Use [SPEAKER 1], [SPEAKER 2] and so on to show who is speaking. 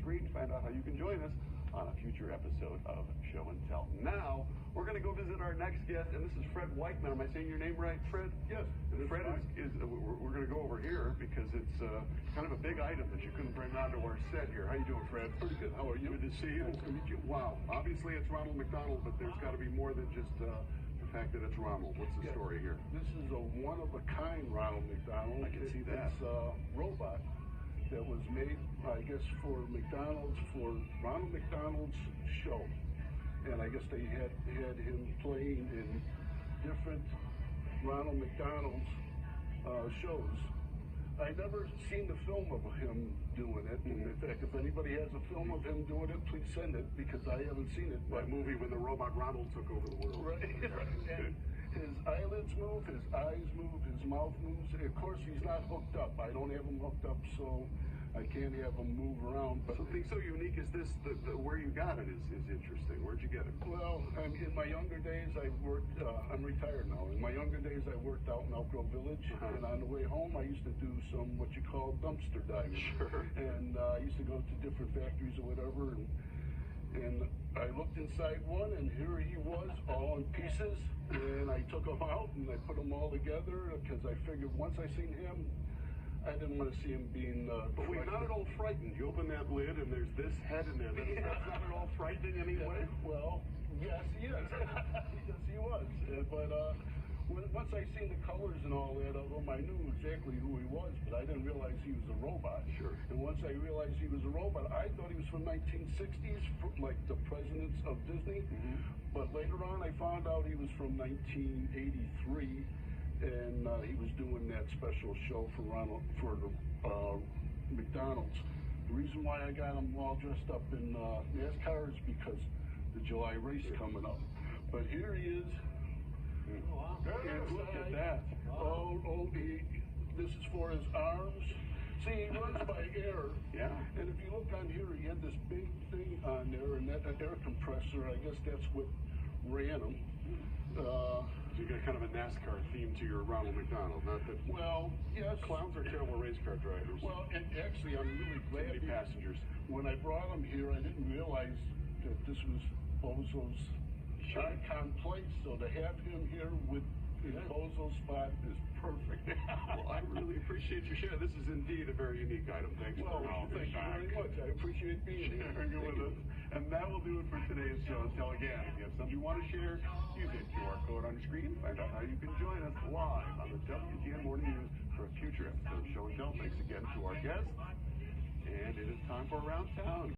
[SPEAKER 1] screen to find out how you can join us on a future episode of Show and Tell. Now, we're going to go visit our next guest, and this is Fred Weichman. Am I saying your name right, Fred?
[SPEAKER 2] Yes.
[SPEAKER 1] And Fred we're going to go over here because it's kind of a big item that you couldn't bring onto our set here. How you doing, Fred?
[SPEAKER 2] Pretty good. How are you?
[SPEAKER 1] Good to see you. Nice to meet you. Wow. Obviously, it's Ronald McDonald, but there's got to be more than just the fact that it's Ronald. What's the story here?
[SPEAKER 2] This is a one-of-a-kind Ronald McDonald.
[SPEAKER 1] I can see that.
[SPEAKER 2] It's a robot that was made, I guess, for McDonald's, for Ronald McDonald's show. And I guess they had him playing in different Ronald McDonald's shows. I never seen the film of him doing it. And in fact, if anybody has a film of him doing it, please send it, because I haven't seen it.
[SPEAKER 1] That movie when the robot Ronald took over the world.
[SPEAKER 2] Right. And his eyelids move, his eyes move, his mouth moves. Of course, he's not hooked up. I don't have him hooked up, so I can't have him move around. But
[SPEAKER 1] something so unique as this, where you got it is interesting. Where'd you get it?
[SPEAKER 2] Well, in my younger days, I worked, I'm retired now. In my younger days, I worked out in Elk Grove Village. And on the way home, I used to do some, what you call dumpster diving.
[SPEAKER 1] Sure.
[SPEAKER 2] And I used to go to different factories or whatever. And I looked inside one, and here he was, all in pieces. And I took him out, and I put them all together, because I figured once I seen him, I didn't want to see him being...
[SPEAKER 1] but wait, not at all frightened. You open that lid, and there's this head in there. That's not at all frightening anyway?
[SPEAKER 2] Well, yes, he is. Yes, he was. But once I seen the colors and all that of him, I knew exactly who he was, but I didn't realize he was a robot.
[SPEAKER 1] Sure.
[SPEAKER 2] And once I realized he was a robot, I thought he was from 1960s, like the presidents of Disney. But later on, I found out he was from 1983. And he was doing that special show for McDonald's. The reason why I got him all dressed up in NASCAR is because the July race coming up. But here he is.
[SPEAKER 1] Wow.
[SPEAKER 2] And look at that. This is for his arms. See, he runs by air.
[SPEAKER 1] Yeah.
[SPEAKER 2] And if you look on here, he had this big thing on there, and that air compressor, I guess that's what ran him.
[SPEAKER 1] So you got kind of a NASCAR theme to your Ronald McDonald, not that...
[SPEAKER 2] Well, yes.
[SPEAKER 1] Clowns are terrible race car drivers.
[SPEAKER 2] Well, and actually, I'm really glad...
[SPEAKER 1] Too many passengers.
[SPEAKER 2] When I brought him here, I didn't realize that this was Bozo's icon place. So to have him here with his Bozo spot is perfect.
[SPEAKER 1] Well, I really appreciate your share. This is indeed a very unique item. Thanks for
[SPEAKER 2] thank you very much. I appreciate being here.
[SPEAKER 1] You're with us. And that will do it for today's Show and Tell. Again, if you have something you want to share, use the QR code on your screen. Find out how you can join us live on the WGN Morning News for a future episode of Show and Tell. Thanks again to our guests. And it is time for Around Town.